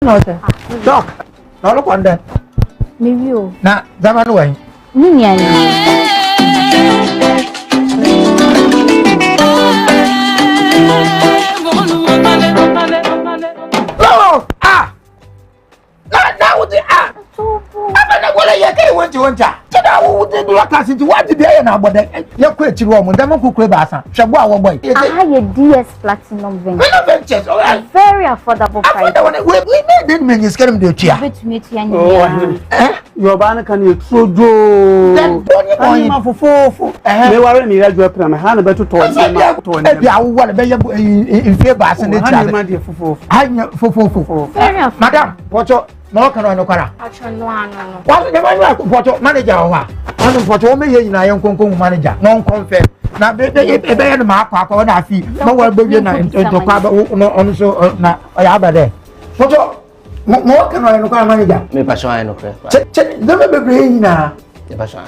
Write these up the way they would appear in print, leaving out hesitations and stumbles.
Okay. Talk. No look on that. Maybe you. Na zaman way. Ninya. Oh, ah. Na what the ah. Abana wala yake wonja. Tada wo de do class into what the dey na abodan. Ya kwa tiri wo mo ndam kokure ba asa. Hwebo a wo boy. Aha ye DS Platinum Ventures. Platinum Ventures. Very affordable price. We didn't mean you scare me the tia. Bet me tia nya. Your ban can you trojo. Then don't you ma fofo. Me worry me radio plan. Han better to e bia wo wala be in favor as the tia. Han ma dey fofo. Anya fofo. Very affordable. Madam, pocho no kan no kwara. Acho no ano. What the man pocho manager wa. Anu pocho me ye nyina ye nkonkon manager. Non confirm. Na be ya na akwa na afi. Ma wa gbe na to kwa no so na ya abade. Pocho mo kan no kwara manager. Me pa so ai no kre. Che no me be nyina. Me pa so ai.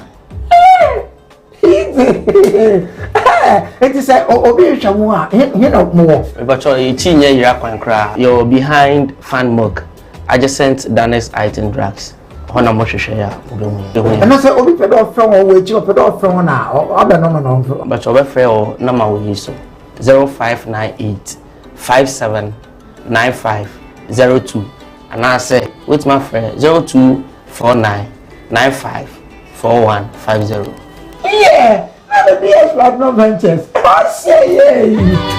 It is a obi hwamu a he no mo. But you tinye yira kwankra. You're behind Fan Milk, adjacent Danex Item Drugs. Hona mo hwehwe ya obehu. And say obi pe do from o we chi o pe do from na obe no. But obe frɛ o na ma wo yi so 0598 579502 and I say with my friend 0249 954150. Yeah, I'm a BS Platinum Ventures. I say yeah.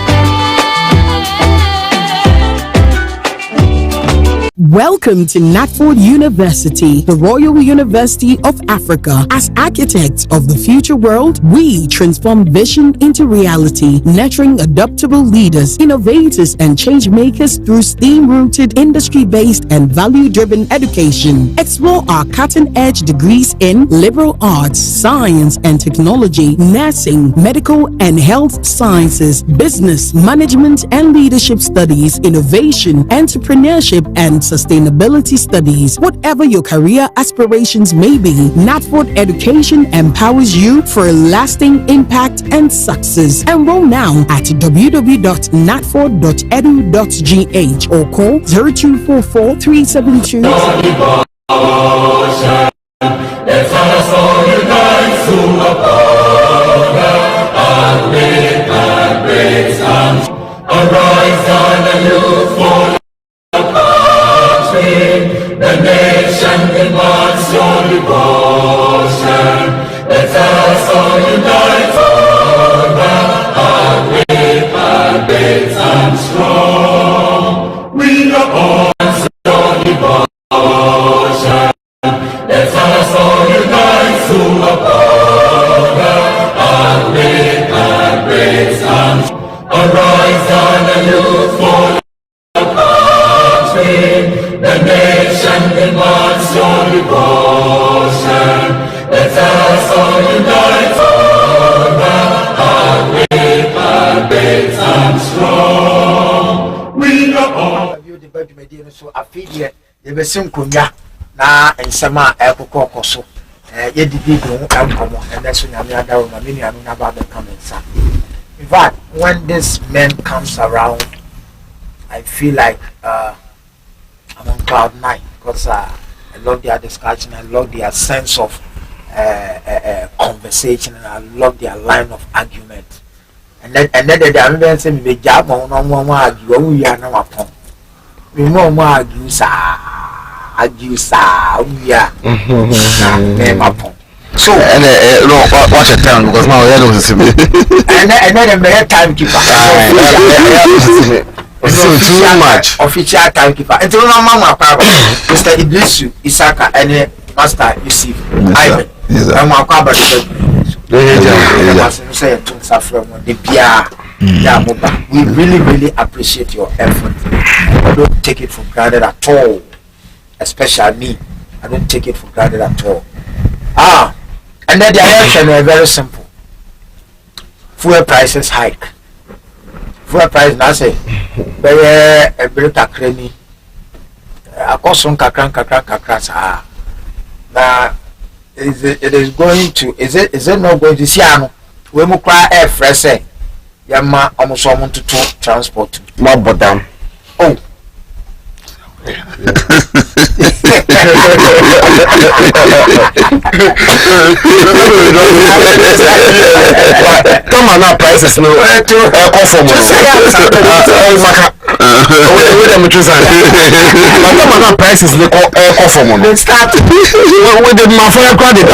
Welcome to Natford University, the Royal University of Africa. As architects of the future world, we transform vision into reality, nurturing adaptable leaders, innovators, and change makers through STEAM-rooted, industry-based, and value-driven education. Explore our cutting-edge degrees in liberal arts, science and technology, nursing, medical and health sciences, business, management and leadership studies, innovation, entrepreneurship, and sustainability studies. Whatever your career aspirations may be, Natford Education empowers you for a lasting impact and success. Enroll now at www.natford.edu.gh or call 0244 372. Arise and look for the nation demands your devotion. Let us all unite and brave and great and strong. We are all your devotion. Let us all unite to uphold and brave and great and strong. Arise and look for the nation demands your devotion. Let us all unite and brave and great and strong. We are all. The Bedouin so affiliate. You be sim kunya na ensema ekoko so. Ye didi do enkomo and that's when you are down na many anu na ba be come inside. In fact, when this man comes around, I feel like I'm on cloud 9 because I love their discussion, I love their sense of conversation, and I love their line of argument. And then they are not saying me job on one argue, we are now upon. We more argue, we are name upon. So and no, watch your time because now you don't see me. And then the timekeeper. So too much. Official timekeeper. And no mama Mr. Idrisu Isaka and Master Yusuf Ivan. And my father we really appreciate your effort. I don't take it for granted at all. Especially me. I don't take it for granted at all. And then the election is very simple. Fuel prices hike. Fuel price now say very a bit of cranny. A cost on kakran sa. Now it is going to is it not going to see we mo cry air fresh yama almost someone to transport. More bottom. Oh. Come on now, prices no. Come on now, prices no. They start with the mafia credit.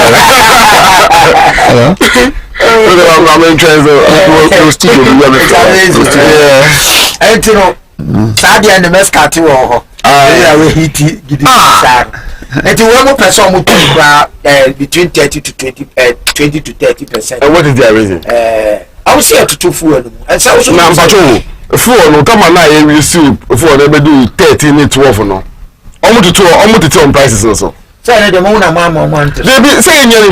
I'm interested. Sadia and the Mescati or and one person between 30 to 20 to 30%. And what is their reason? I would say to 2 food and so food no come on now you see for never do 13 12 no. Almost to 2 on prices also. Say the moon and mama they be saying you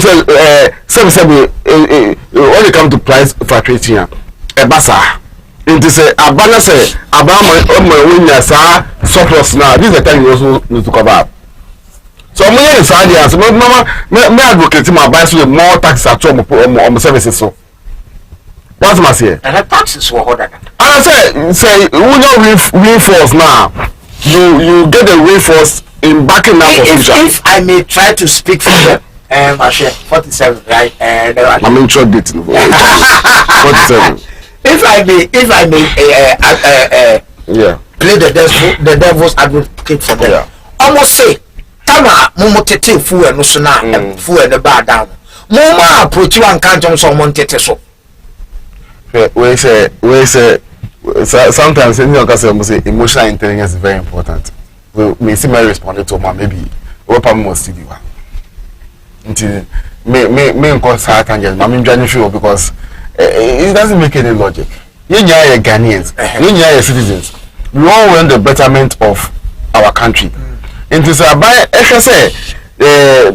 when it come to price fluctuation e basa into say abana say abama when you say surplus now this is the time you also need to cover up. So I'm here inside here so mama me advocate my buy so more tax at on services so what's my say and the taxes were harder and I say we don't reinforce now you get the reinforce in backing up if I may try to speak for them I share 47 right and I'm in short date 47 if I may yeah play the devil's advocate for them almost say tama momo tete fu eno so na fu eno ba down momo approach one can't on someone tete so we say sometimes in your case say emotional intelligence is very important. We may see my respond to my maybe what I'm most to do until me cause heart and just I'm joining show because it doesn't make any logic. You are Ghanaians, you are citizens. We all want the betterment of our country. Into say buy say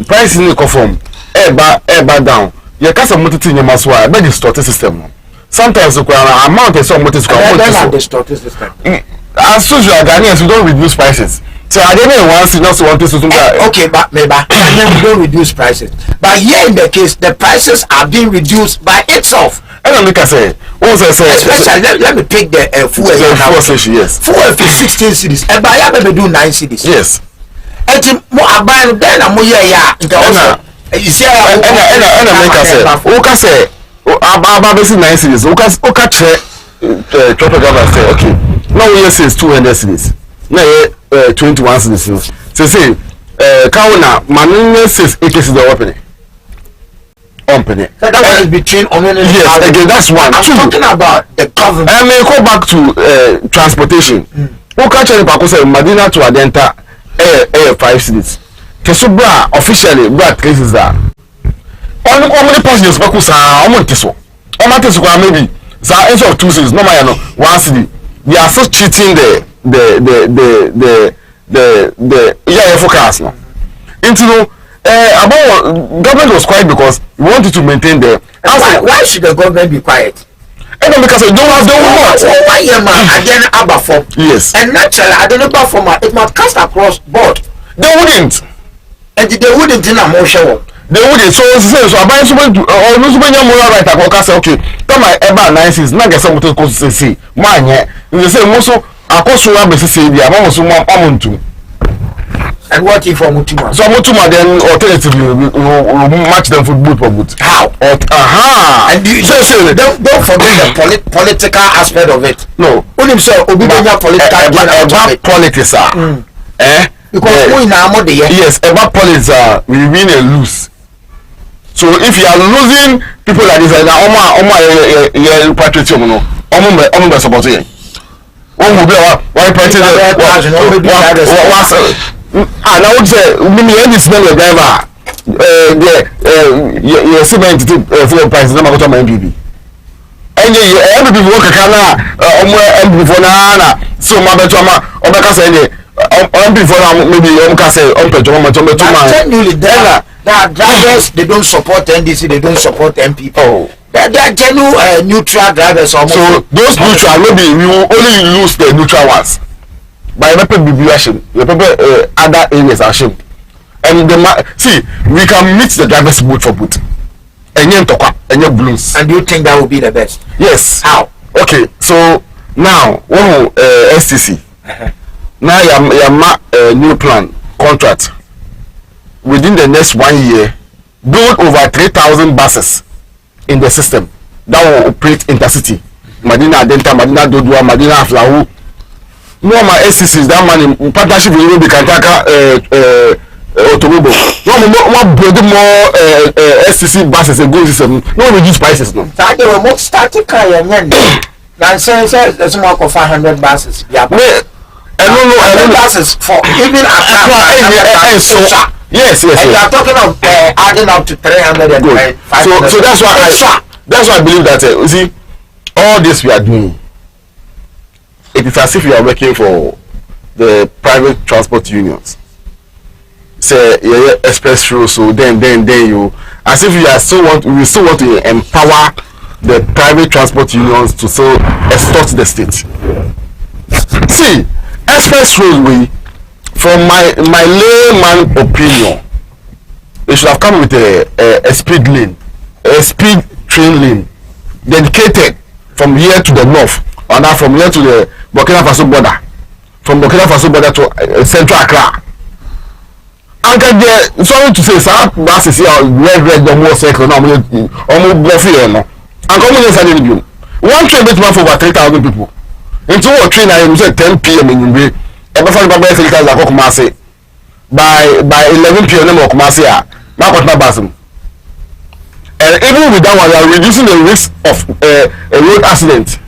price in the form eba down. You can't submit in your maswa by the distorted system. Sometimes the amount is so much is distorted system. As usual, Ghanaians we don't reduce prices. So I don't know once you not want to okay, but maybe we don't reduce prices. But here in the case, the prices are being reduced by itself. And I'm like I say, especially let me take the fuel. Yes. Fuel for 16 cities. And by we do 9 cities. Yes. And more about then I'm yeah. You see, and like I say, okay say, about 9 cities. Okay, Trump government say okay. Now we say 200 cities. Now 21 cities. So say, Kauna, Manina says 80 cities are opening. So that is between yes, again, that's one. I'm talking about the government. I may go back to transportation. Who catch any say Medina to Adenta 5 cities. Kesubra officially brought cases there. Only how many passengers bakusa omontiso. Omontiso maybe so instead of 2 cities, no matter 1 city. They are still cheating the forecast now. Into about government was quiet because we wanted to maintain the. Why should the government be quiet? And because they don't want. Why am I again above? Yes. And naturally, I don't know about it must cast across board. They wouldn't. And they wouldn't in a motion. They wouldn't. So I buy someone or no someone more right. I say okay. Come on, about 9 cities. Now get someone to say man here. They say most of our cost will be say the amount of amuntu. And what if Mutuma? So Mutuma then alternatively will match them for boot for boot. How? And don't forget the political aspect of it. No. Only so obedient political politics are. Because we now more the yes, about politics are we win and lose. So if you are losing people like this, now patriotism no, support you. One will be one and I would say, when you smell your driver, your cement fuel prices, no matter what MPP. And every people work a cana, before Nana, so my betoma, or because before maybe say, that drivers they don't support NDC, they don't support MPP. Oh. They're genuine neutral drivers. Almost. So those neutral, maybe we will only lose the neutral ones. By the people be ashamed, the people other areas are ashamed. And see, we can mix the drivers boot for boot. And you talk and you blues. And you think that would be the best? Yes. How? Okay, so now one STC. now your new plan contract within the next 1 year build over 3,000 buses in the system that will operate intercity. Madina Denta, Madina Dodua, Madina Aflahu. No my SCCs that money in partnership with the Kantaka Otomobo. No build more SCC buses and go system. No reduce prices no. That they were more static than say there's more than 500 buses. Yeah. I don't know buses for even yes. And you are talking of adding up to 300 and 500. So that's why I believe that you see all this we are doing. It is as if we are working for the private transport unions. Say express road, so then you as if we still want to empower the private transport unions to so extort the state. See, express roadway, from my layman opinion, they should have come with a speed lane, a speed train lane, dedicated from here to the north, or now from here to the Burkina Faso border, from Burkina Faso border to Central Accra. And then, sorry to say, some buses here are red, the more cycle, almost bluffy, no. And come in, one train makes for over 3,000 people. Into a train, I am 10 p.m. in the every by 11 p.m. in Kumasi, and even with that one, we are reducing the risk of a road accident.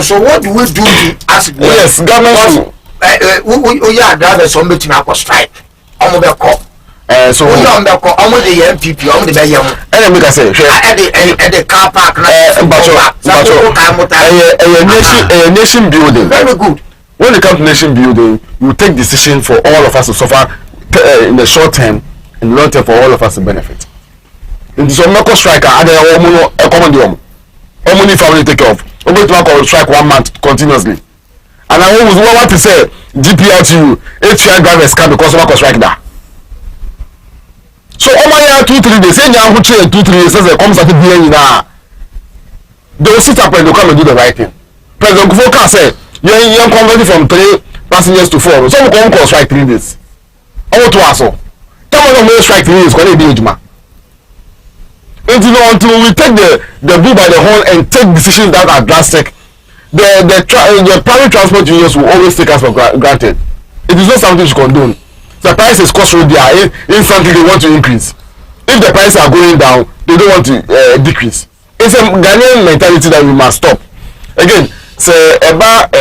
So what do we do to accident? Yes, government. We are drivers on between our strike. So we on the MPP on the Bayam. And I say, at the car park, a nation building. Very good. When it comes to nation building, you take decision for all of us to suffer in the short term, in the long term for all of us to benefit. In the local striker, I a common only family take off. We're going to strike 1 month continuously. And I always want to say GPLTU, HCI drivers can because of strike that. So over here 2-3 days, say now who train 2-3 days says they come at the beginning now. They will sit up and they come and do the right thing. President Kufuor said, you're converting from 3 passengers to 4. So we come call strike 3 days. All to us all. Tell me no strike 3 days, because they be Juma. Until we take the bull by the horn and take decisions that are drastic, the private transport unions will always take us for granted. It is not something to condone. The prices cost road there, instantly they want to increase. If the prices are going down, they don't want to decrease. It's a Ghanaian mentality that we must stop. Again, say about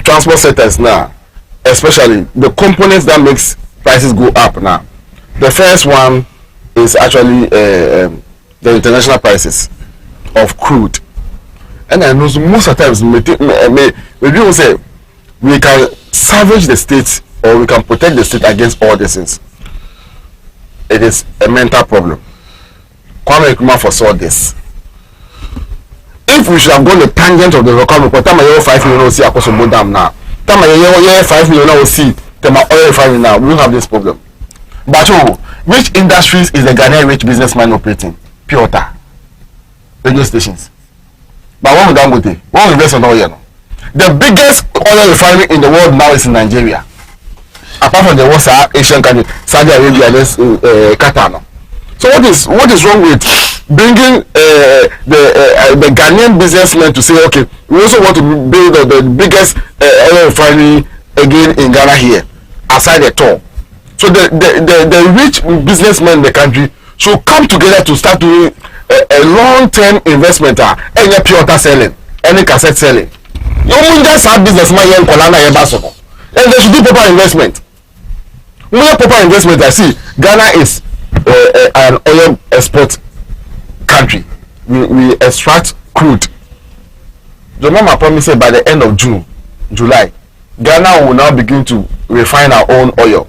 transport sectors now, especially the components that makes prices go up now. The first one is actually the international prices of crude. And I know most of the times maybe we say we can salvage the state or we can protect the state against all these things. It is a mental problem. Kwame Nkrumah foresaw this. If we should have gone the tangent of the Kwame Nkrumah, time I 5 million see Akosobo Dam now. Time I 5 million see them oil refinery now. We don't have this problem. But which industries is the Ghanaian rich businessman operating? Pure water, radio stations. But one with Dangote, one invest on oil. The biggest oil refinery in the world now is in Nigeria. Apart from the worst Asian country, Saudi Arabia, Qatar. No. So what is wrong with bringing the Ghanaian businessmen to say, okay, we also want to build the biggest oil refinery again in Ghana here, aside the tour. So the rich businessmen in the country should come together to start doing a long-term investment. Any pure water selling, any cassette selling. You just have businessmen here in Kolana and they should do proper investment. More proper investment. I see Ghana is an oil export country. We extract crude. The mama promised by the end of July, Ghana will now begin to refine our own oil.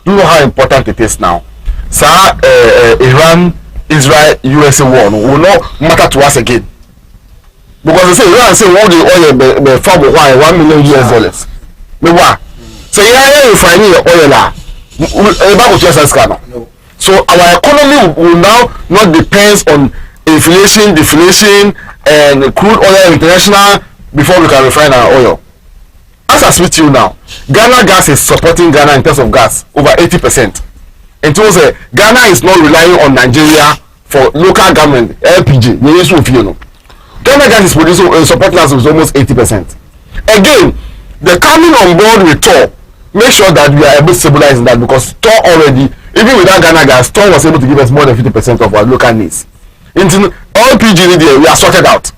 Do you know how important it is now? So Iran, Israel, USA war will not matter to us again. Because they say Iran say all the oil be from $1 million. Me what? So yeah, refining the oil so our economy will now not depend on inflation, deflation, and crude oil international before we can refine our oil. As I speak to you now, Ghana Gas is supporting Ghana in terms of gas over 80%. And so Ghana is not relying on Nigeria for local government LPG. Ghana Gas is producing supporting us with almost 80%. Again, the coming on board with TOR, make sure that we are able to stabilize that, because TOR already, even without Ghana Gas, TOR was able to give us more than 50% of our local needs. Into LPG, we are sorted out.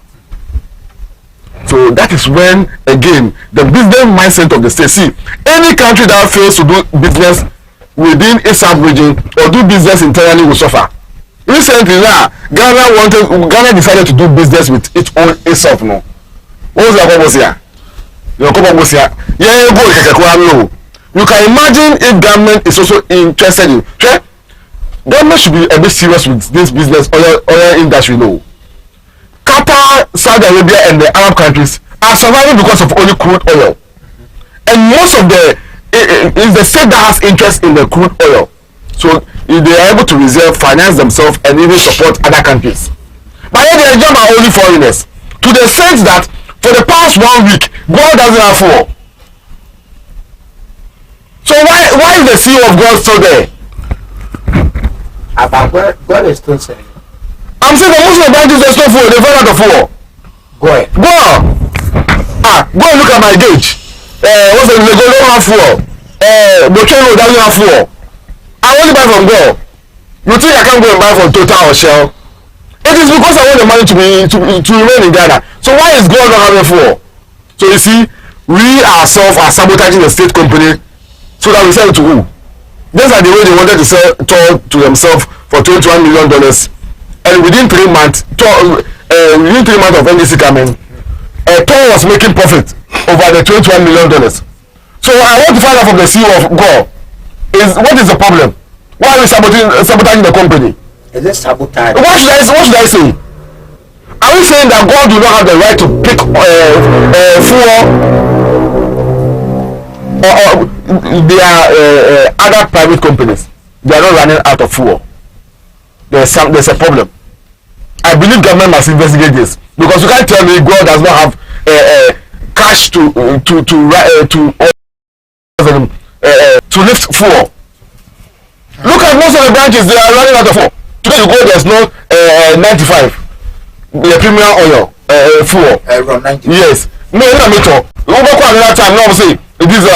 So that is when, again, the business mindset of the state. See, any country that fails to do business within a sub-region or do business internally will suffer. Recently, Ghana decided to do business with its own itself. No, what was the here? You can imagine if government is also interested in. Government should be a bit serious with this business oil industry. No, Qatar, Saudi Arabia, and the Arab countries are surviving because of only crude oil, and most of the is the state that has interest in the crude oil. So if they are able to reserve, finance themselves, and even support other countries. But yet they are only foreigners, to the sense that for the past 1 week, God doesn't have four. So why is the CEO of God still there? About God is still saying. I'm saying the Muslim branches there's no four. They fell out of four. Go ahead. Go and look at my gauge. What's the Lego don't have four. Bochero doesn't have four. I only buy from God. You think I can't go and buy from Total or Shell? It is because I want the money to remain in Ghana. So why is God not having four? So you see, we ourselves are sabotaging the state company so that we sell it to who? These are the way they wanted to sell TOR to themselves for $21 million. And within 3 months, of NDC coming, TOR was making profit over the $21 million. So I want to find out from the CEO of God, what is the problem? Why are we sabotaging the company? Is it sabotage? What should I say? Are we saying that God do not have the right to pick or there are other private companies? They are not running out of fuel. There's a problem. I believe government must investigate this, because you can't tell me God does not have cash to lift fuel. Look at most of the branches, they are running out of fuel. Today you go, there's no 95. The premium oil fuel. Around 90. Yes. No, another time, no, say this is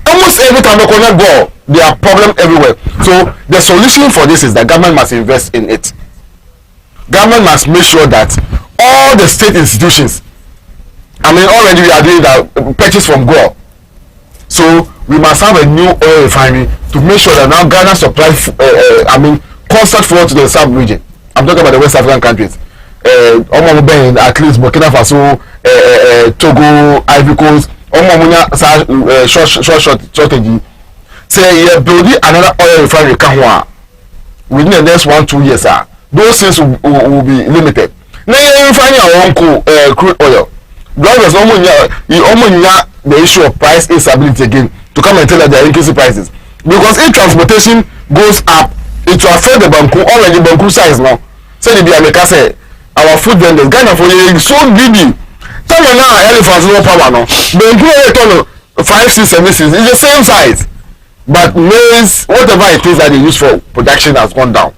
almost every time they connect go, there are problems everywhere. So the solution for this is that government must invest in it. Government must make sure that all the state institutions, already we are doing that purchase from Go. So we must have a new oil refinery to make sure that now Ghana supply constant fuel to the sub-region. I'm talking about the West African countries. At least Burkina Faso, Togo, Ivory Coast, shortage. Say you build another oil refinery within the next 1-2 years. Those things will be limited. Now you refining our own crude oil. Drivers the issue of price instability again to come and tell that they are increasing prices, because if transportation goes up, it will affect the banku. Already banku size now. Say the America say our food vendors Ghana for you so greedy. Tell me now elephants no power now. Banku 5, 6, 7 is the same size, but maize, whatever it is that they use for production has gone down.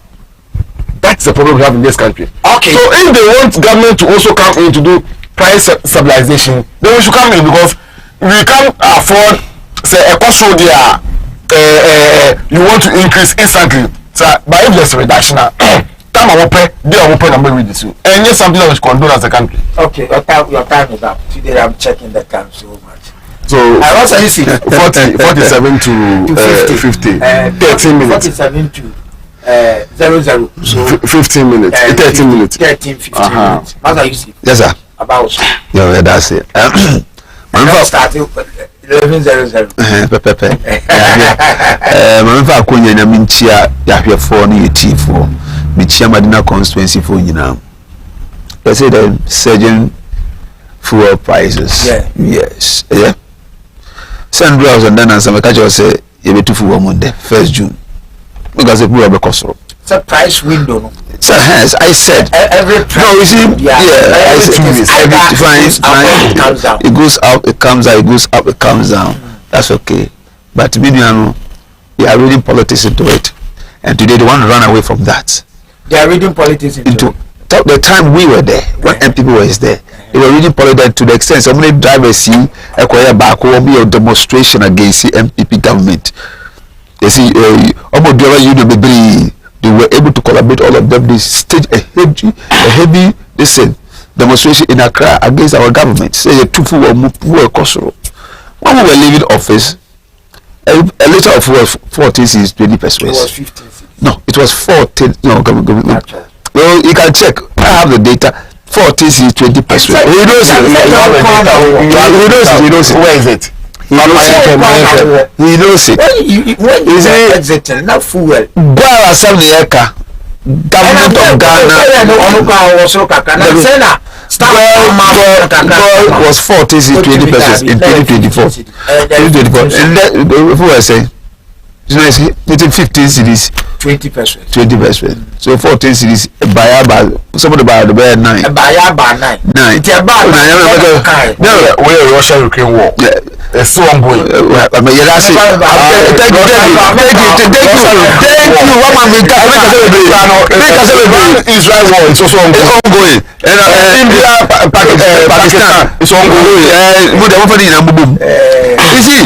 That's the problem we have in this country. Okay. So if they want government to also come in to do price stabilization, then we should come in, because we can't afford say a cost so there you want to increase instantly. So but if there's a reduction time I pay, they will pay number with this. And yes, something that we condone as a country. Okay, your time is up. Today I'm checking the time so much. So I was you see 47 to 50. 13 minutes. 47 to 00. So 15 minutes. 13 minutes. 15 minutes. What you see? Yes, sir. About yeah, that's it. I'm starting 11:00. Pepe. Mamfa akonya na minchia yahwefo na yetifo. Michia Madina constituency for nyina. They say the surging fuel prices. Yeah. Yes. Yeah. $100 and then some catch say you be to fuel Monday 1st June. Because the fuel be cost. It's a price window. No? So hence I said every no, you see, I said it goes up, it comes down, it goes up, it comes down. That's okay. But meanwhile, they are reading politics into it, and today they want to run away from that. They are reading politics into the time we were there, when MPP was there. They were reading politics to the extent so many drivers see a back will be a demonstration against the MPP government. They see almost the union they were able to collaborate, all of them. They staged a heavy demonstration in Accra against our government. Say a two-full or Kosoro. When we were leaving office, a liter of fuel 14 is 20 pesos. It was 15. No, it was 14. No, well, you can check. I have the data. 14 is 20 pesos. We don't see it. Where is it? He knows it. When you say exiting, not fuel. Gwara Samnieka, government of Ghana. God was 40 is 20 pesos in 2024. 2024. And that, who was saying? It's 15 cities. 20 pesos. 20 pesos. So 14 cities. Bayaba. Somebody buy the bear 9. Bayaba 9. 9. No, we're Russia-Ukraine war. It's so ongoing. Thank you. What Israel war is also ongoing. India, Pakistan, it's ongoing. You see,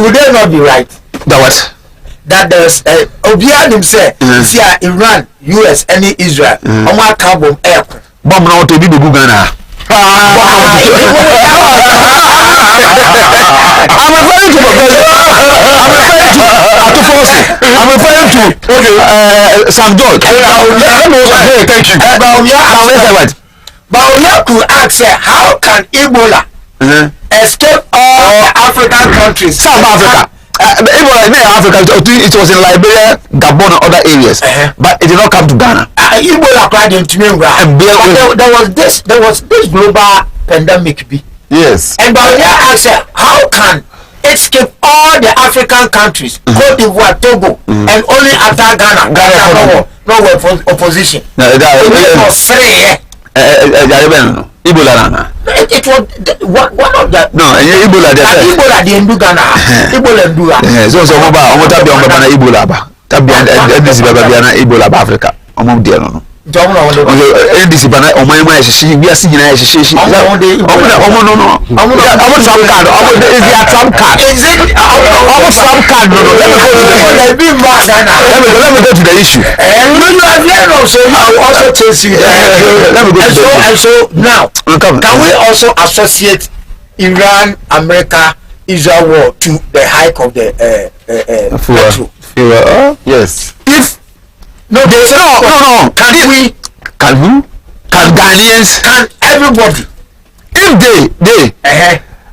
would they not be right? That was. That there's Obian himself, see Iran, US, any Israel, Omar Carbon Air. Bomb now to be the Gugana. I'm referring to Sam George. Thank you. But we have to ask how can Ebola escape all the African countries? South Africa. Ebola in Africa, it was in Liberia, Gabon, and other areas, but it did not come to Ghana. Ebola cried into me, there was this global pandemic. Yes. And but we asked how can it skip all the African countries, Cote d'Ivoire, Togo, and only after Ghana? Ghana no opposition. It was free. Ebola it was one of the Ebola the Ghana Ebola so Ebola Ebola Africa NDC bana o man man she we are seeing na she no trump card is it trump card no let me go to the issue and you are there also you also chase you let me go to and so now can we also associate Iran, America, Israel war to the hike of the petrol? Yes. If no, they say no. Can Ghanaians? Can everybody? If they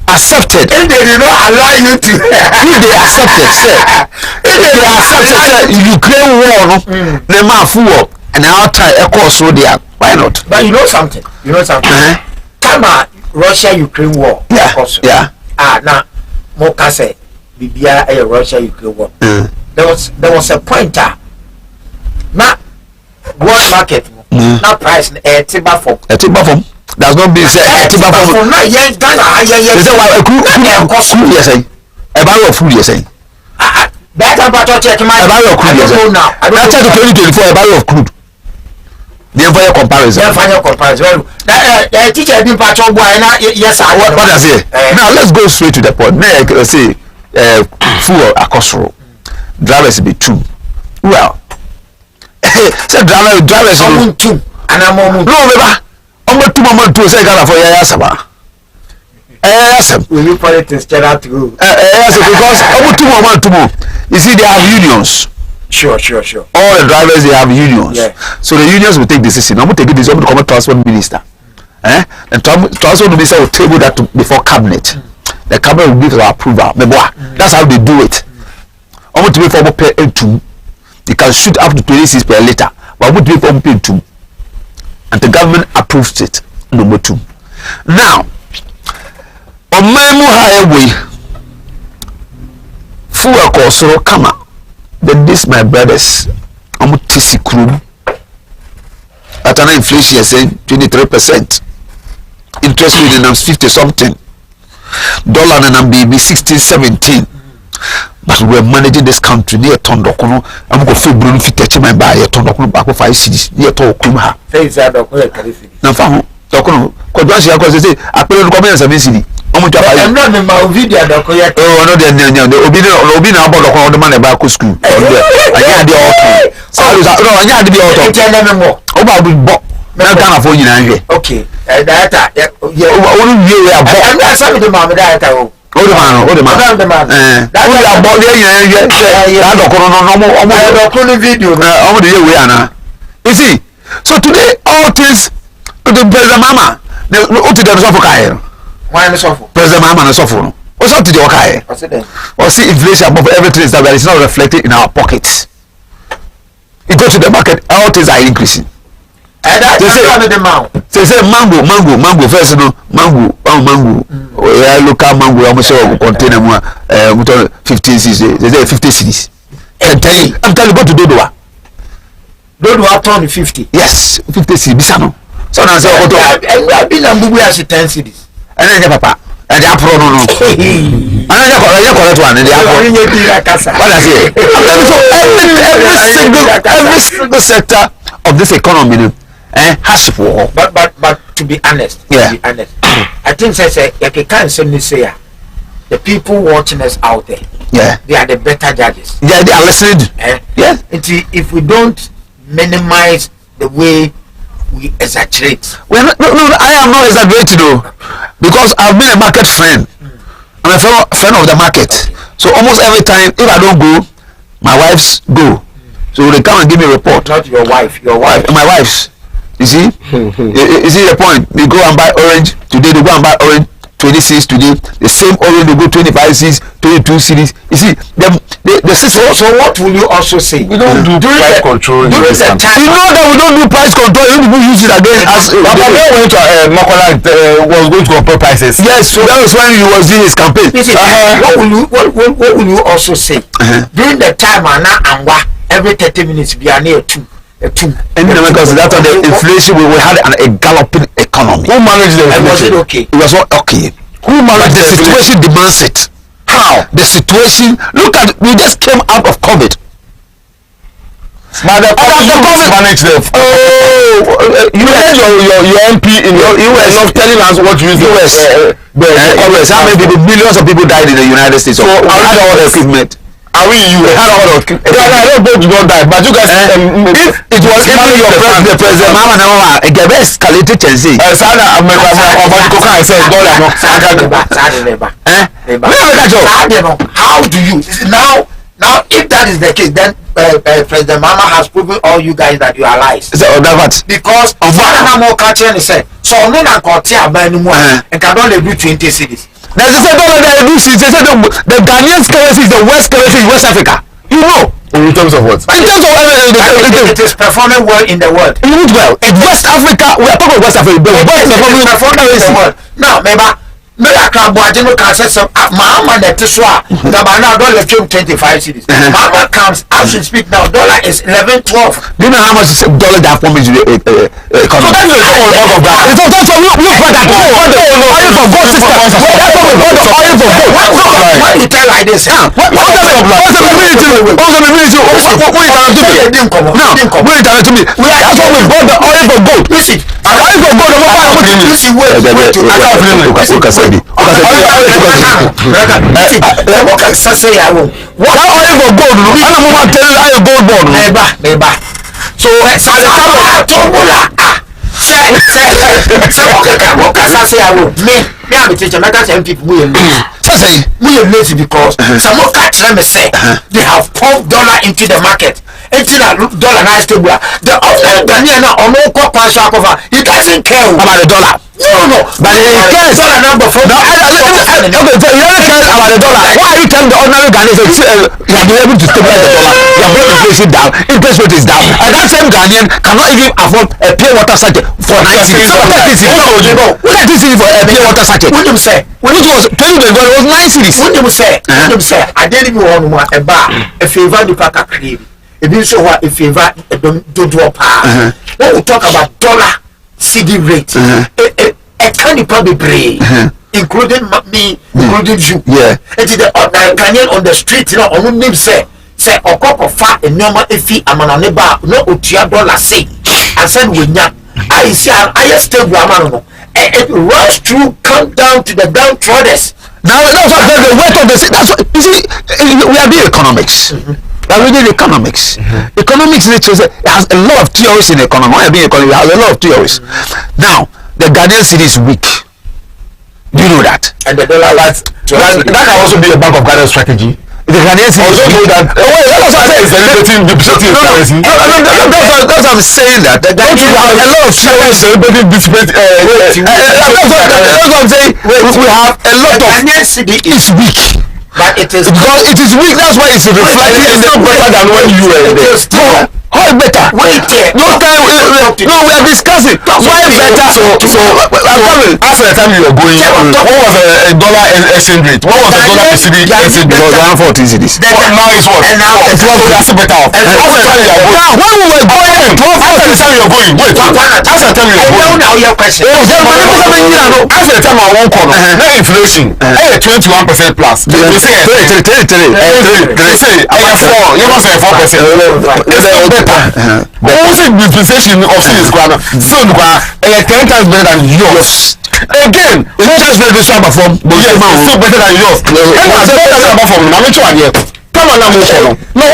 accepted, if they did not allow you to, if they accepted, Ukraine war, the man full and now try a course so they are. Why not? But you know something. Come on, Russia-Ukraine war. Yeah. Now, Moka say, Bibia a Russia-Ukraine war. There was a pointer. Now, world market. Now price a tiba form. Does not mean say a tiba form. Now, yes, Ghana. Yes, a crew. Yes, a barrel of food. Yes, that about check my barrel of crude. Yes, now. I don't check 2024 a barrel of crude. The entire comparison. The teacher didn't patch on boy. Yes, what does it? Now let's go straight to the point. May I say, fuel across drivers be two. Well, say drivers two. And I'm on. No, I'm two say Ghana for Yasaba. Will you politics turn out to go? Because you see, they have unions. Sure. All the drivers, they have unions. Yeah. So the unions will take decision. I'm going to take this. I'm going to come transport minister. And transport minister will table that before cabinet. The cabinet will give their approval. That's how they do it. I'm going to pay for pay 2. You can shoot up to 26 per liter. But I'm going to pay for pay 2. And the government approves it. Number 2. Now, on my highway, fuel cost so come up. Then this my brothers, I'm tisikrum. quarter na inflation is saying 23%. Interest rate is 50 something. Dollar and baby 16, 17. But we're managing this country near Tondokono. I'm going to feel Bruno Fitch my buy a Tondokono back of 5 cities near Tokuma. Now, Tokono, Kodwashi, because they say, I put on comments of city. I'm not in my video. Oh, no, the Obina about the money back to school. I had the auto. So I had to be auto. Oh, I will book. Now, for you. Okay. That, I'm not some of the mama that. Oh, the man. That video. Over the way, Anna. You see, so today, all things, the President Mama, the Otidan why am I suffer? President Mama and suffer. What's up to the okay? Or see inflation above everything is that it's not reflected in our pockets. You go to the market, all things are increasing. And that they say mango first, no mango. Local mango, almost container 15 cities. They say 50 cities. I'm telling you, go to Dodowa. Dodowa turn 50. Yes, 50 cities. Bisano. So now say, I've been on Google as 10 cities. And then papa, and the apple no. And then you correct one. And the apple. What I say? Every single sector of this economy has support. But to be honest, I think say you can't simply say the people watching us out there. Yeah, they are the better judges. Yeah, they are listening. Yes. If we don't minimize the way we exaggerate. Well, no, I am not exaggerating though, because I've been a market friend. I'm a friend of the market. So almost every time, if I don't go, my wives go. So they come and give me a report. Not your wife, my wife's. You see? You see the point? They go and buy orange today. They go and buy orange 26 today. The same orange they go 25 cities, 22 cities. You see, the system. So what will you also say? We don't do price control. During the time, you know that we don't do price control. People use it again. As Papa went to Makola was going to compare prices. Yes, so that was when he was doing his campaign. What will you also say? During the time, every 30 minutes we are near 2. And because that's on the inflation, we had a galloping economy. Who managed the inflation? Was it okay? It was not okay. Who managed the situation? Demands it. How? The situation. Look at, we just came out of COVID. Now the COVID managed the. You had your MP in your US not telling us what you use the US. How many people? Millions of people died in the United States. So we had all the equipment. Are we you had a lot of I don't both don't die, but you guys if it was even your president Mama now a get escalated and say Sana how do you now if that is the case, then President Mama has proven all you guys that you are lies. Because of what more culture and say so no na kotia ba anymore and can only do 20 cities. Now they say the Ghanaian currency is the worst currency in West Africa. You know. In terms of what? In terms of it is performing well in the world. It is well. In West Africa, we are talking about West Africa. The world is performing in the world. Now, maybe can say some Mama that is why the now dollar 25 cities. Mama comes as we speak now. Dollar is 11, 12. Do you know how much dollar that form is the economy? So that's it's also look for that oil for gold system. That's what we bought the oil for gold. Why you tell like this? What's the community? Now, wait to me. That's what we bought the oil for gold. Listen, oil for gold. Lazy because some of them say they have pumped dollar into the market. Dollar nice to the offline Ghanaian or no cover. He doesn't care about the dollar. No, but he cares dollar number for no. Okay, so you don't care about the dollar. Why are you telling the ordinary Ghanaians you have been able to stabilize the dollar? You have brought inflation down, interest rate is down, and that same Ghanaian cannot even afford a pure water sachet for 90. Look at this for a pure water sachet. What do you say? When it was 2021, it was 9 cities. What do you say? I didn't even want a bar, a favor to pack a cream. It means so what if you do drop. When we talk about dollar CD rate, a candy probably break, including me, including you. Yeah. And the Ghanaian on the street, you know, on name say a cup of fat and normal if he am an neighbor, no utia dollar say, and send with ya. I see, I still grammar. It rush through, come down to the downtrodden. Now that's what the weight of the. That's what you see. We are doing economics. We are reading economics. Economics literature has a lot of theories in economy. When you economy, has a lot of theories. Now the Ghanaian cedi is weak. Do you know that? And the dollar that can also be a Bank of Ghana strategy. The Ghanaian cedi also know that. That's what I'm saying. That don't you have a lot of theories celebrating different. That's what I'm saying. We have a lot of. Ghanaian cedi is weak. But it is because it is weak. That's why it's reflecting. It's not better than when you were there. How better? Wait there. No time. No, we are discussing. Why better? So I'm coming. After the time you were going, what was a dollar exchange rate? What was the dollar to cedi exchange rate? It was 140 cedis. Now it's what? And now it's what? That's better off. After the time you are going. Now when we were going, after the time you are going. Wait. After the time you are going. Now your question. After the time I won't come. Now inflation. 21% plus. They say they say I have 4. You must say 4%. It's better. Also dispensation of cities Ghana. So 10 times better than yours. Again, interest rate is super from. Yes, it's still better than yours. And as better than from. Now make sure here. Come on now, Mokono. No,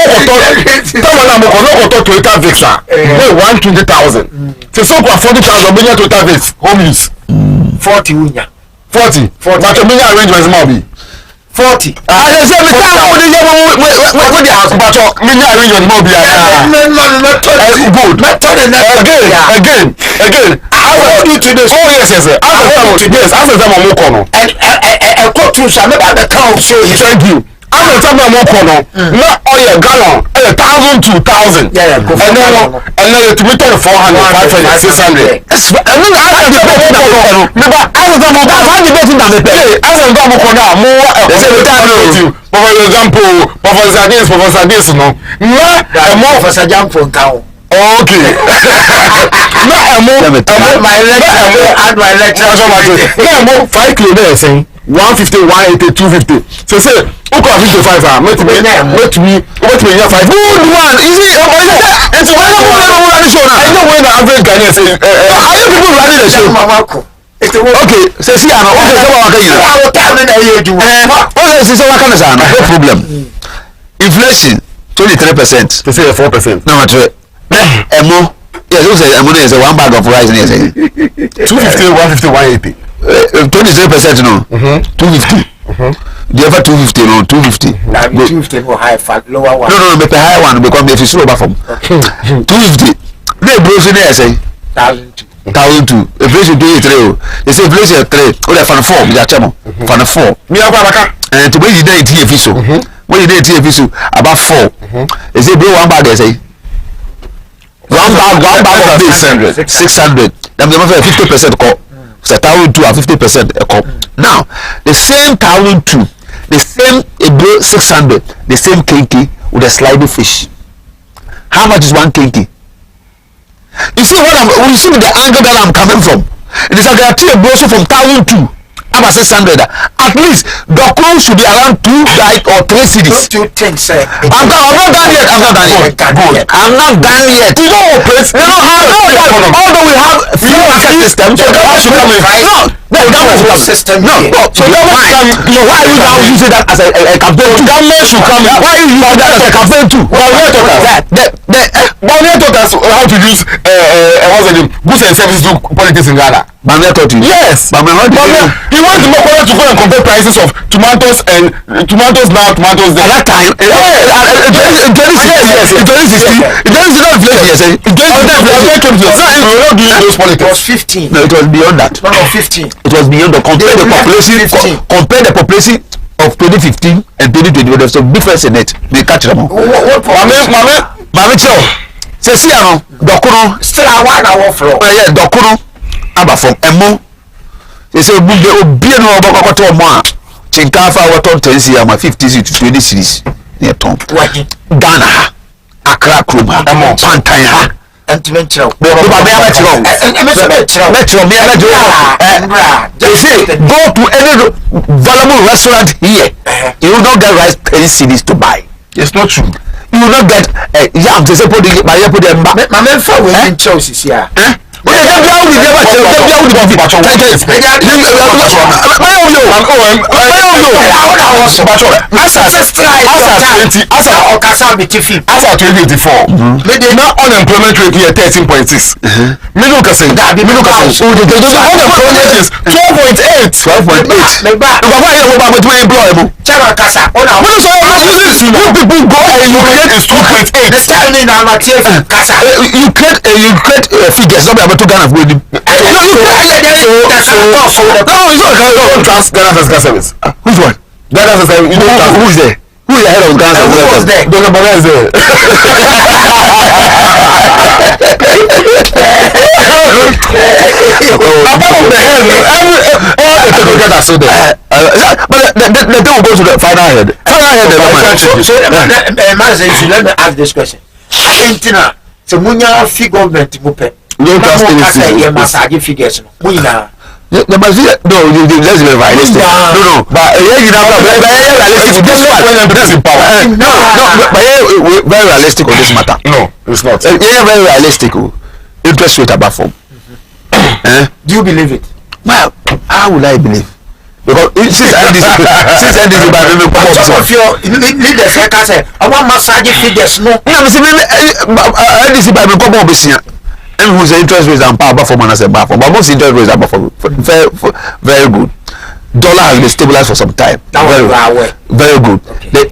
come on now, Mokono. No, go to total visa. Wait, 120,000. So for 40,000, million total visa. Home use. 40 unya. 40. But your million arrangements might be 40. I say me tell what the house but your million arrangement might be good. Again. I will do to this. Oh yes. After time I'm Mokono. And I go to some about the town so thank you. After time I'm Mokono. Not oil gallon. 1,000, 2,000. Yeah. And then to me 400, 500, 600. For example, this, no. More for Sajam cow. Okay. My lecture. 5 kilos saying 150, 180, 250. So say, okay, 55. Let me 5. Good one. Easy. It's I know when the average Ghanaian says, are you people running the show? Okay, so see, I know. No problem. Inflation 23%. They say 4%. No matter. Emo. Yes, you say emo is 1 bag of rice. 250, 150, 180. 23% no. 250. The other 250 no 250. 250 no high fat lower one. No, make a higher one because if you slow back from 250. They bros in there say 1,002. Inflation 23. They say inflation 3. Oh, they fan 4. We are chamo. Fan 4. Me abaka. And to when you dey TF so. When you dey TF so about 4. They say bro 1 bag they say. One bag of this 600. Them they must 50% call. So 1,002 or 50% a call. Now the same 1,002, the same 600, the same kinky with a sliding fish. How much is 1 kinky? You see you see the angle that I'm coming from. It is like I take a brochure from 1,002. About 600. At least the crew should be around 2 or 3 cities. Don't you think, sir? I'm not done yet. I'm not done yet. You know what place? Although we have free market system, so government should come in. No, government system. No. So government why are you now using that as a campaign? Government should come in. Why are you using that as a campaign too? Bamia taught us how to use what's the name? Goods and services to politics in Ghana. Bamia taught you? Yes. He went to Mokono to go and compare prices of tomatoes and tomatoes now, tomatoes there. At that time, in 2016, it was 15. No, it was beyond that. No, 15. It was beyond the compare the population of 2015 and 2020. There's some difference in it. They catch them all. Mami Cho, say see ano, Dokuno still a 1 hour floor. Yeah, Dokuno aba from Emo. They say obi no obokoto omo a chinkafa waton 10 cedi ama 50 cedi to 20 cedis near tom. Ghana. Accra Kruma, Pantaya. And to mention, They say go to any valuable restaurant here. You will not get rice 10 CDs to buy. It's not true. You will not get yam to say put the back. my men for winning choices here. Unemployment rate here 13.6. Middle class unemployment is 12.8. 12.8. Chama Kasa, you people go and you create is 2.8. You create figures. Not about to Ghana for the. Ghana First Service. Which one? Ghana First Service. Who is there? Who is the head of Ghana First Service? Who was there? Dr. Baba is there. Apart from the head, all the technocrats are so there. But the thing will go to the final head. So let me ask this question. Argentina, so munya fi government mupe. You trust the massage figures. The must be let's be realistic. No, but very realistic on this matter. No, it's not. Very realistic. Interest rate above form. Do you believe it? Well, how would I believe? Because since NDC by the some of your leaders like I said, I want massage figures. No, NDC by the couple of business. And whose interest rates and power for as a bar for, but most interest rates are very good. Dollar has been stabilized for some time. Very good. Okay. The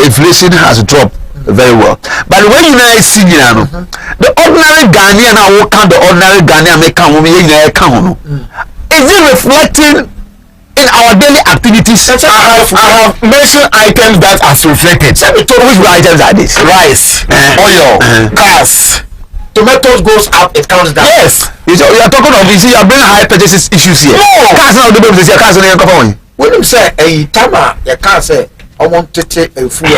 inflation has dropped very well. But when you now see the ordinary Ghanaian and what kind the ordinary Ghanaian make count, is it reflecting in our daily activities? I have mentioned items that are reflected. Which items are these? Rice, oil, cars. Tomatoes goes up, it comes down. Yes. You are talking of, you see, you are bringing high purchases issues here. No. Cars now, the baby say cars on your cover. When you say a tama, you can't say I want to take a fuel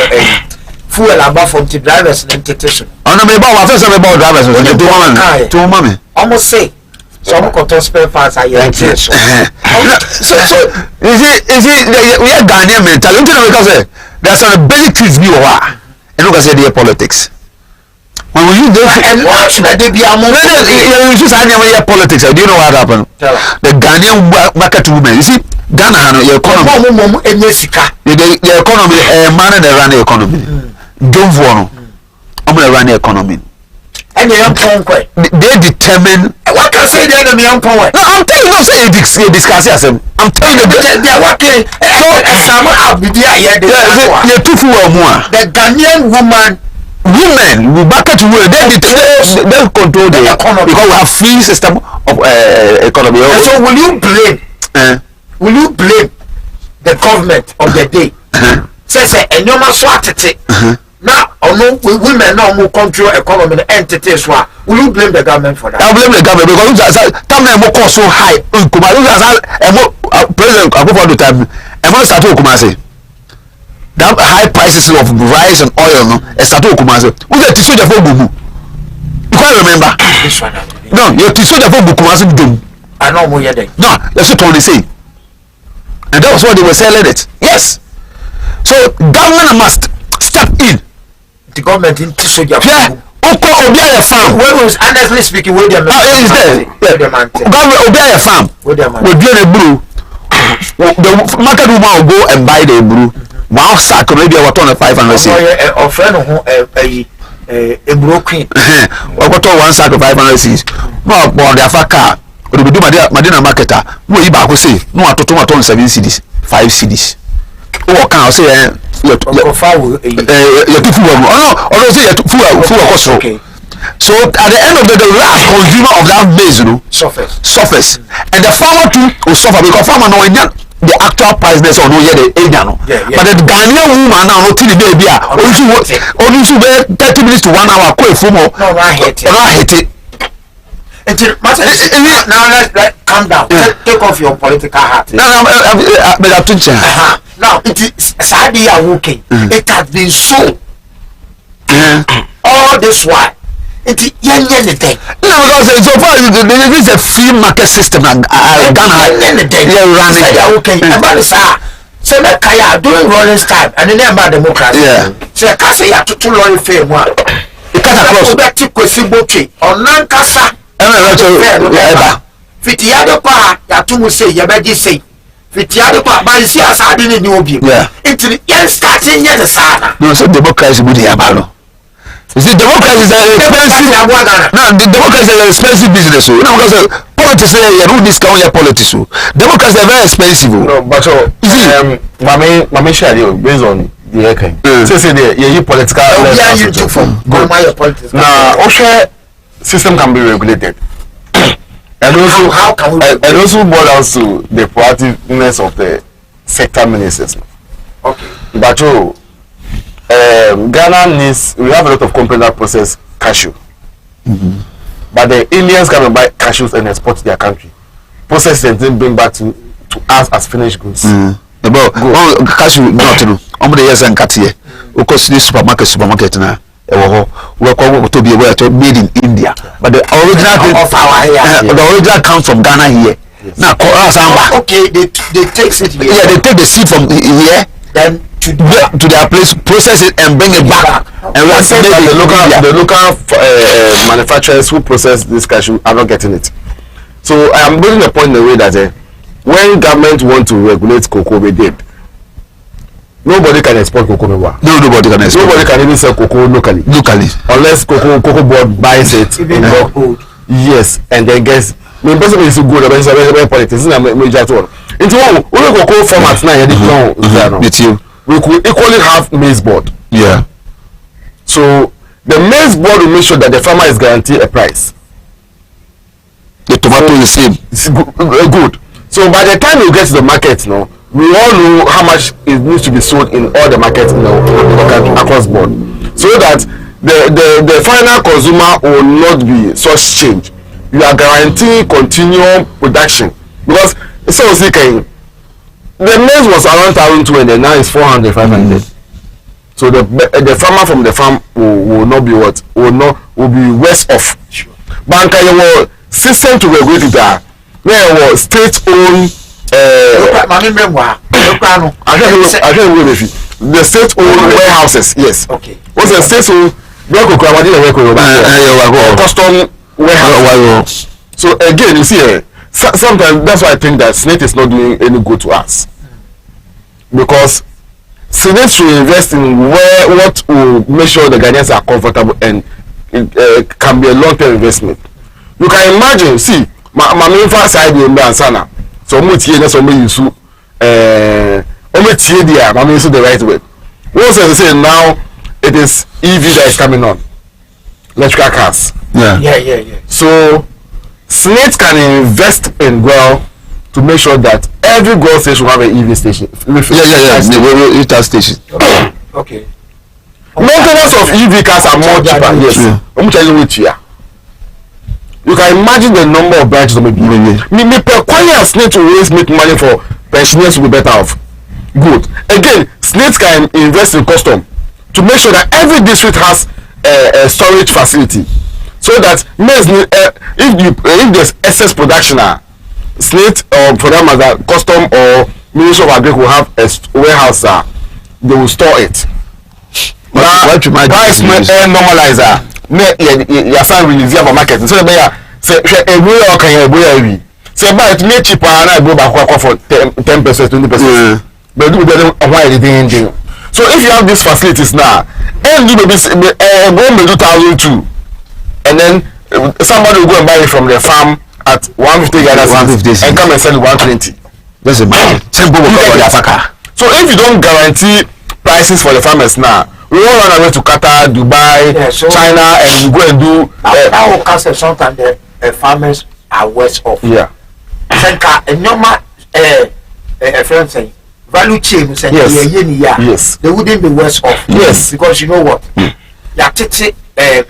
about from the drivers and entertainment. I know about what first about drivers and two mommy. Almost say some control spare parts are here. So you see, we are Ghanaian mentality because there's some basic things we are, and look at the politics. When we use and why should I be a moment? You just had politics. Do you know what happened? The Ghanaian market women. You see, Ghana, your economy, your economy, man, they run the economy. Don't follow. I'm gonna run the economy. And the young point, they determine. What can I say? The young point. No, I'm telling you, say discuss yourself. I'm telling you, they're working. You're too full of more. The Ghanaian women we back to where they control the economy because we have free system of economy. So will you blame the government of the day? Say and you must swat it. Now women now more control economy entities. Will you blame the government for that? I blame the government because time more cost so high. President Akufo-Addo time and when start to Kumasi. That high prices of rice and oil, no, start to Kumasi. We get Tisoja for Bubu. You can't remember? No, you're Tisoja for Kumasi Dum. I know more yet. No, that's what they say. And that was what they were selling it. Yes. So government must step in. The government in Tisoja. Yeah. Obia farm. When was honestly speaking, where the man is there? Government Obia farm. Where the man? With the brew. The market woman will go and buy the brew. Wow, sack maybe what on 500 cedis. A friend who a broken. What on one sack of 500 cedis. No, but the car. We do Madina marketer. No, you back say no at 7 cedis, 5 cedis. What can I say? You're too full. Oh, say you're full of cost. Okay. So at the end of the day, the last consumer of that base, you know, suffers, and the farmer too will suffer because farmer no the actual price or no the area no. But the Ghanaian woman now not the baby only 30 minutes to 1 hour go from no hit it. Now let's calm down. Take off your political hat. Now it is sadly working. It has been so all this while. It's anything. No, because so far there is a free market system and Ghana. Yeah, okay. About the so that Kaya during Rolling time and then about democracy. Yeah. So I can't say you have to learn fame one. You can't across. Objective question boche on Nankasa. Fitiado pa ya tumu say ya beji say. Fitiado pa ba si asade ni obi. Yeah. Into yen starting yen the sana. No, so democracy would have balo. You see, democracy is an expensive. No, the democracy is an expensive business. You know, because politics, you do discount your politics. Democracy is very expensive. No, but Mami share you based on the economy. Say the political. Yeah, you took from go my politics. Now, OSHA system can be regulated. And also, how can we? And also boils down to the proactiveness of the sector ministers. Okay. But Ghana needs, we have a lot of companies that process cashew. But the Indians come and buy cashews and export to their country. Process and then bring back to us as finished goods. But cashew not to do. The years and cut here. Of course, this supermarket now. We are to be aware to made in India. But the original of our the original comes from Ghana here. Yes. Now, okay, they take it here. Yeah, they take the seed from here. Then to their place, process it and bring it back. And we are saying that the local manufacturers who process this cashew are not getting it. So I am making a point in the way that when government want to regulate cocoa, they did. Nobody can export cocoa. Nobody can export. Nobody can even sell cocoa locally. Unless cocoa board buys it. Even yes, and then guess. The person is good. The person is politics. It's a major one. Into one, only cocoa formats now. We could equally have maize board. Yeah. So the maize board will make sure that the farmer is guaranteed a price. The tomato is the same. It's good. So by the time you get to the market, no, we all know how much it needs to be sold in all the markets across board, so that the final consumer will not be such change. You are guaranteeing continual production because so the maize was around 1,200 and now it's 400, 500. So the farmer from the farm will not be what will be worse off. Banka your system to regulate it there was state owned. The state owned warehouses, yes. Okay. What's the state owned custom warehouse? So again, you see, sometimes that's why I think that Senate is not doing any good to us, because Senate should invest in what will make sure the Ghanaians are comfortable and it can be a long-term investment. You can imagine, see, my main side in Bansana. So much here, that's what we use. The right way. Once I say now, it is EV that is coming on, electrical cars. Yeah. So Senate can invest in well to make sure that every Gold station will have an EV station. The station. Okay. Maintenance of EV cars are more cheaper. Yes. You can imagine the number of branches maybe. Me per Senate to always make money for pensioners will be better off. Good. Again, Senate can invest in custom to make sure that every district has a storage facility, so that if there's excess production, Senate or for them as a custom or Ministry of Agriculture will have a warehouse, they will store it. Price normalizer. You sign release your market. So they say everywhere can you say buy it make cheaper and I go back for 10%, 20%. But do why anything. So if you have these facilities now, and you maybe go do 1,002, and then somebody will go and buy it from the farm at 150 Ghana and come and sell it 120. That's a simple. So if you don't guarantee prices for the farmers now, we won't run away to Qatar, Dubai, China, and we go and do. Now, sometimes the farmers are worse off. Yeah. A normal friend saying value chain, yes, they wouldn't be worse off. Yes, because you know what? Yeah,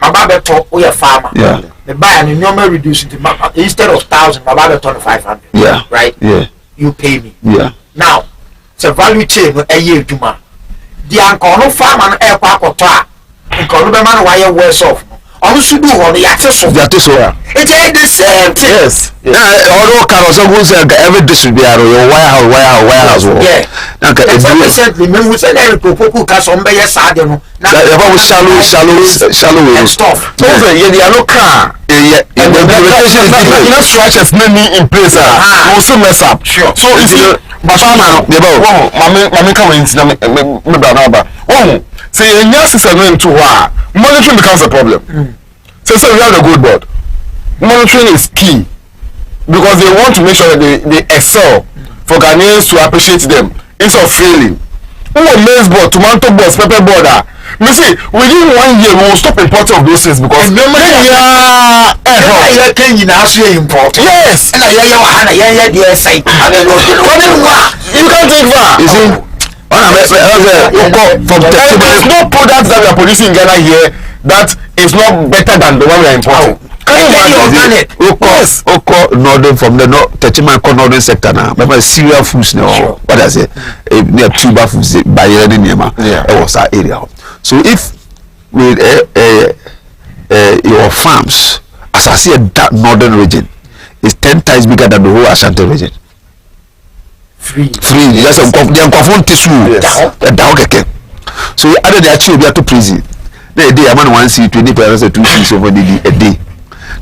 my barber talk or your farmer. Yeah. The buy and normal reducing to instead of 1,000, my barber turn 500. Yeah. Right. Yeah. You pay me. Yeah. Now, it's a value chain a year to man. The uncle no farmer air park or tar. because man why you worse off. Also do on the access of That is all. it's the same thing. Yes. Although Carlos every district be a warehouse. Yeah. Now Recently, me we say that Popo ka some be sad no. shallow And stuff. So they are no car. and the implementation is different. Enough structures many in place also mess up. Sure. So you see, Mami come in me brother. Oh, say in your system into monitoring becomes a problem. So we have the good board. Monitoring is key because they want to make sure that they excel for Ghanaians to appreciate them instead of failing. Maize board, tomato board, pepper board. Me see, within 1 year we will stop importing of those things because Yes. yes. And You can't take that. You see, from There's no product that we are producing in Ghana here that is not better than the one we are importing. Can you imagine? Yes. Northern from the northern sector now. Remember cereal foods now. What I say? Near tuber foods by any name. Yeah. It was our area. So if with your farms, as I see that northern region, is 10 times bigger than the whole Ashanti region. Free. Just a confront tissue. So other than that, you have to prison. The day a man wants see 20 parents or 2 sheets over the a day.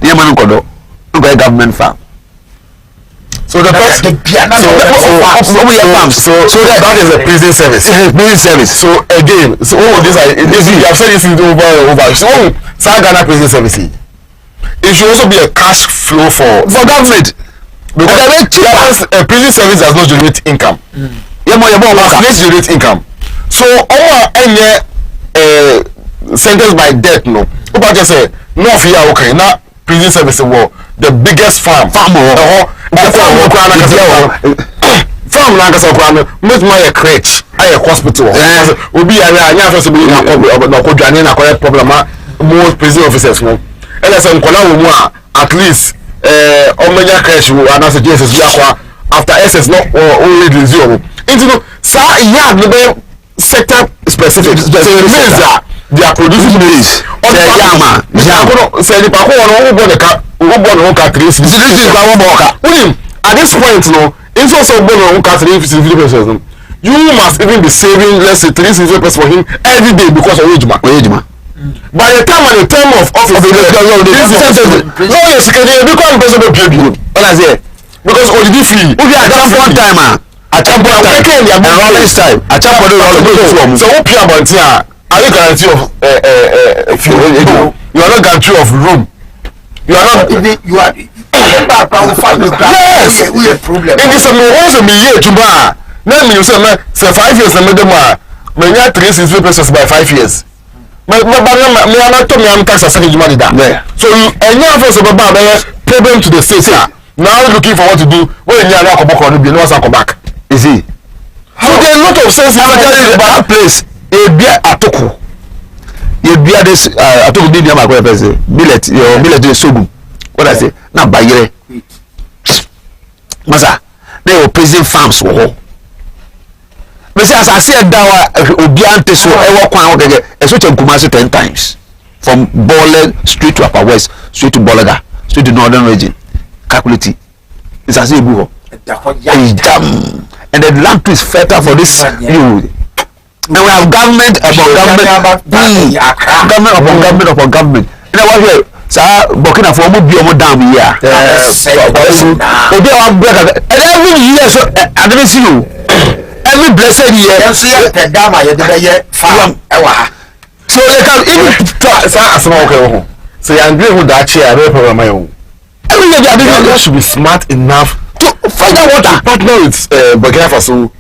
The man go by government farm. So the first, so that is a prison service. Prison service. So again, so this you have said this is over. So Ghana prison service. It should also be a cash flow for government. Because a prison service does not generate income. Does generate income. So any sentenced by death, no. But just say no fear. Okay, now prison service the biggest farm. Farm like us make my crèche, a hospital. Will be a problem. Most prison officers, no. And as at least crèche and as a Jesus after SS not already zero. Into the sector specific. So it means that they are producing maize. At this point, no, it's also you must even be saving, let's say, 360 pesos for him every day because of wage. By the time of office, because already free. At one time, so what are you guarantee of you are not guarantee of room. You are not yes. We have problem. It is a year to buy. Now you say 5 years and madam, many 360 pesos by 5 years. I'm not talking about tax money that. So problem to the state now looking for what to do when you are not come back. You see? So there are a lot of sense about that place. You be at this Atoko did my person millet your millet is so good. What I say? Now buy it. Masa, they were prison farms for home. But as I said, that Obiante so ever kwan okay, especially in Kumasi 10 times from Bole straight to Upper West, straight to Bolaga, straight to Northern region. Calculate. It's as if and the land is fertile for this. And we have government upon government. And I want to say, Burkina Faso will be on down here. And every year, so I didn't see you. Every blessed year, so they can even so you agree with that chair. every year Ghana should be smart enough to find out water. Partner with Burkina Faso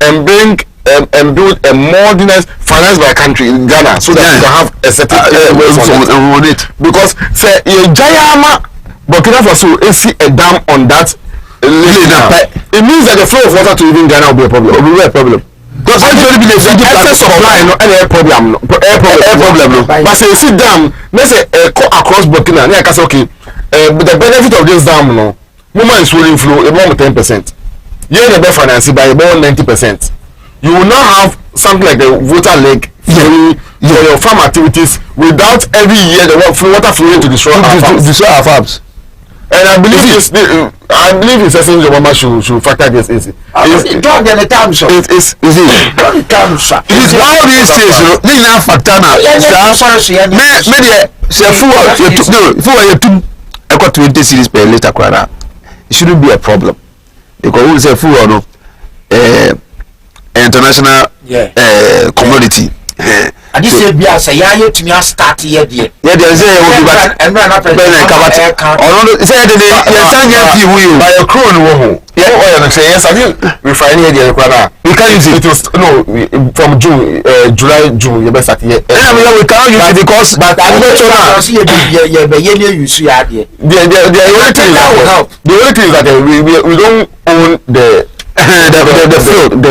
and bring and build a modernized financed by country in Ghana so that you can have a certain on it. Because say Jayama Burkina Faso is a dam on that it means that the flow of water to even Ghana will be a problem. Because excess supply no air problem. But say you see dam, let's say across Burkina, I can say okay, but the benefit of this dam no, moment is rolling flow about 10%. Here the financed by about 90%. You will now have something like the water lake flowing for your farm activities without every year the water flowing to destroy our farms. And I believe his essence of Mama should factor this in. Don't get the time, sir. It is all these things, you know, not factor now. I got 20 series per liter. It shouldn't be a problem because we say food international commodity. And this is be as a year to me start here. Yeah, there's a and run up and say by a crew and woman. Yeah, say yes, I mean, refining the Equana. We can use it. It was from June, July, June, you best at here. We can't use it because, but I'm not sure. You see, the only thing is that we don't own the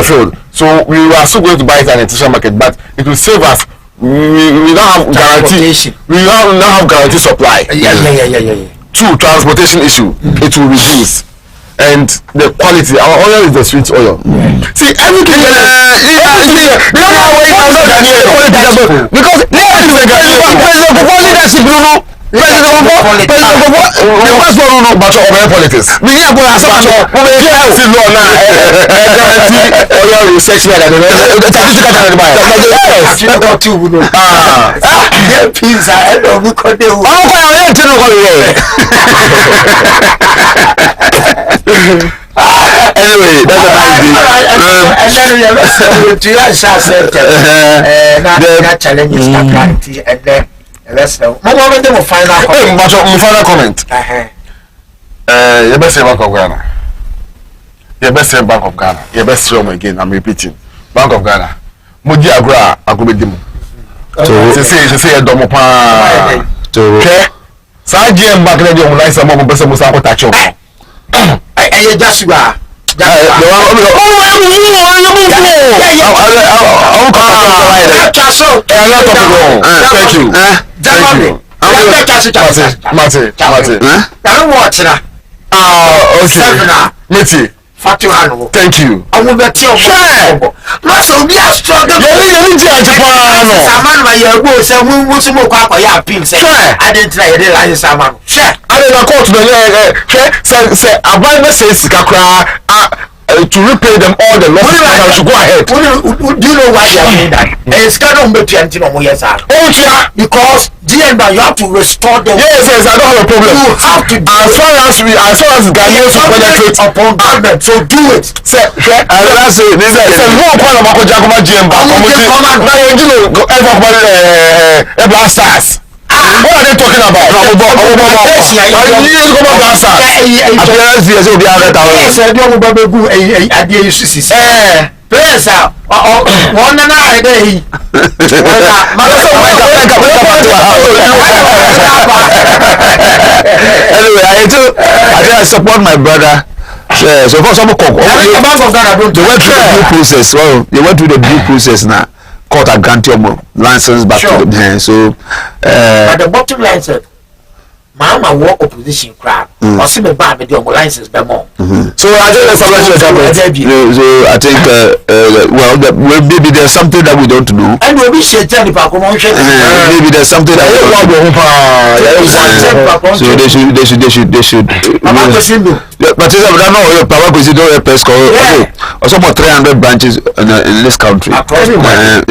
field. So we are still going to buy it at the international market, but it will save us. We don't have guarantee. We don't have guarantee supply. Yeah. Two, transportation issue. It will reduce. And the quality, our oil is the sweet oil. See, everything because anyway, that's a nice day. Final comment. Your best Bank of Ghana. Your best Bank of Ghana. Your best room again. I'm repeating. Bank of Ghana. Muji Agra Agubedimu. So say domo pa. Okay. Sa GM back there you like some more person musa ko touch on. I just go. Thank you. I will bet you. Muscle be a struggle. I didn't try to realize someone. I didn't go to the say a Bible says to repay them all the losses. I should go ahead. Do you know why they are doing that? It's kind of because GM, you have to restore them. Yes, I don't have a problem. You have to do as far as Ghanaians will penetrate upon government. So do it. Say, that's it. This is more part of Jakoma GM. Blasters. What are they talking about? Players are one and a day. Anyway, I support my brother. So for some they went through the due process. Well, they went through the due process now. Court a grant your license back to them. So but the bottom line said Mama war opposition crowd. Or see me buy me the license by more. So I think so I think well maybe there's something that we don't know. And we should tell the maybe there's something that so they should but I don't know Papa President okay also about 300 branches in this country. 300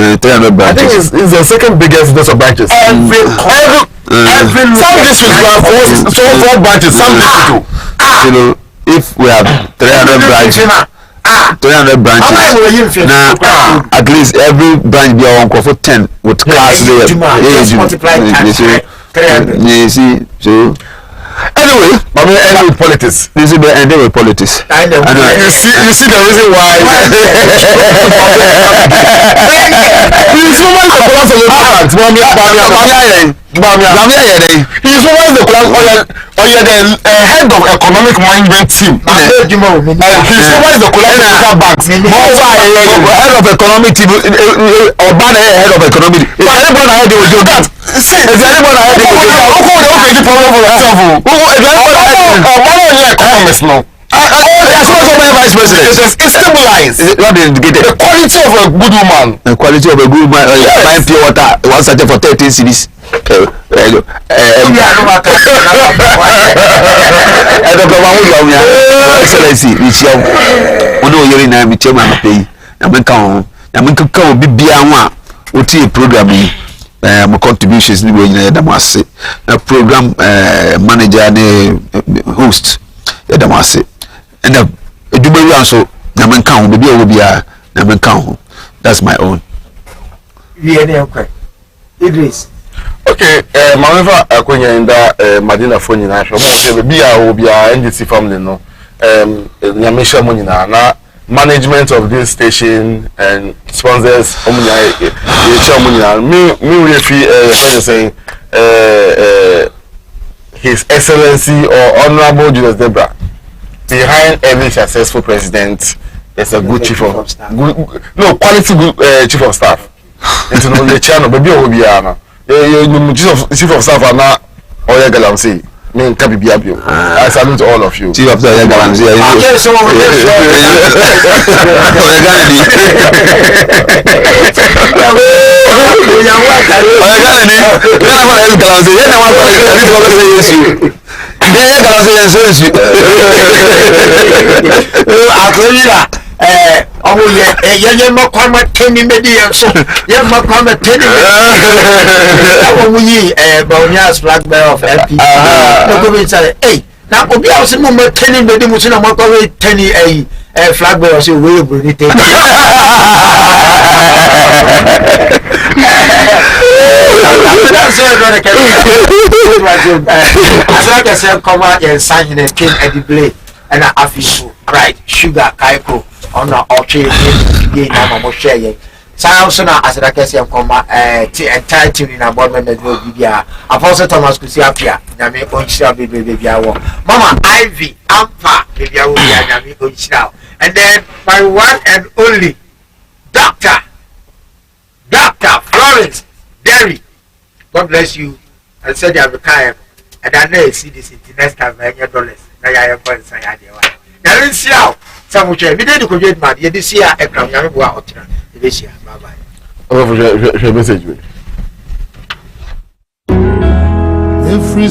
branches. I think it's the second biggest list of branches. Every some districts we have 4 branches, some districts. You know, if we have 300 branches, 300 branches. Now, at least every branch be on for 10 with class there. You see, so. Anyway, I'm going to end with politics. This is the end with politics. I know. You see the reason why. He's one of the class of the plant. He's one of the class the head of economic management team. And he's one of the collateral banks. Head of economic team or ban head of economic. If anyone ahead they will do that. See, if anyone ahead they will do that. Who problem for yourself? Who economist now? That's not my vice president. It's stabilized. What is indicated? The quality of a good woman. The quality of a good woman. Buying pure water. One sachet for 13 cedis. Excellency, which you know you're in a meeting and pay. I mean, come be beyond what programming. My contributions in the a program manager and host Damasi and a Dubai so Naman count maybe will be a Naman count. That's my own. Idris. Okay, Maneva Akonya in the Madina Phone National be a NDC family no. Nyamisha Munina na management of this station and sponsors me saying His Excellency or Honorable Julius Debra. Behind every successful president there's a good chief of staff. Quality good chief of staff. Into the channel baby obiana. Chief of staff are not Oya Galamsey. Me Kabi Biabio. I salute all of you. Chief of staff Oya Galamsey. Oh yeah, yeah, Makama Kenny Media, so yeah, Makama Kenny. Bonias flag bearer of LP. Hey, now Obia was no Kenny Media Musina Makaway Kenny a flag bearer, so we will be taken. As I said, come out and sign and king at the blade and I feel right, sugar, kaiko. On the orchard, I'm share. Sounds as I can say, entire team in a board member will be here. Apostle Thomas could see up here. Name Oishra baby. Mama Ivy, Ampa, baby, I will be a Nami Oishra. And then my one and only Dr. Florence Derry. God bless you. I said you have a kind. And I know you see this in the next time, $100. Now I am going to say, I didn't see how. We did the man. You see a crown. You go out. Bye bye. Every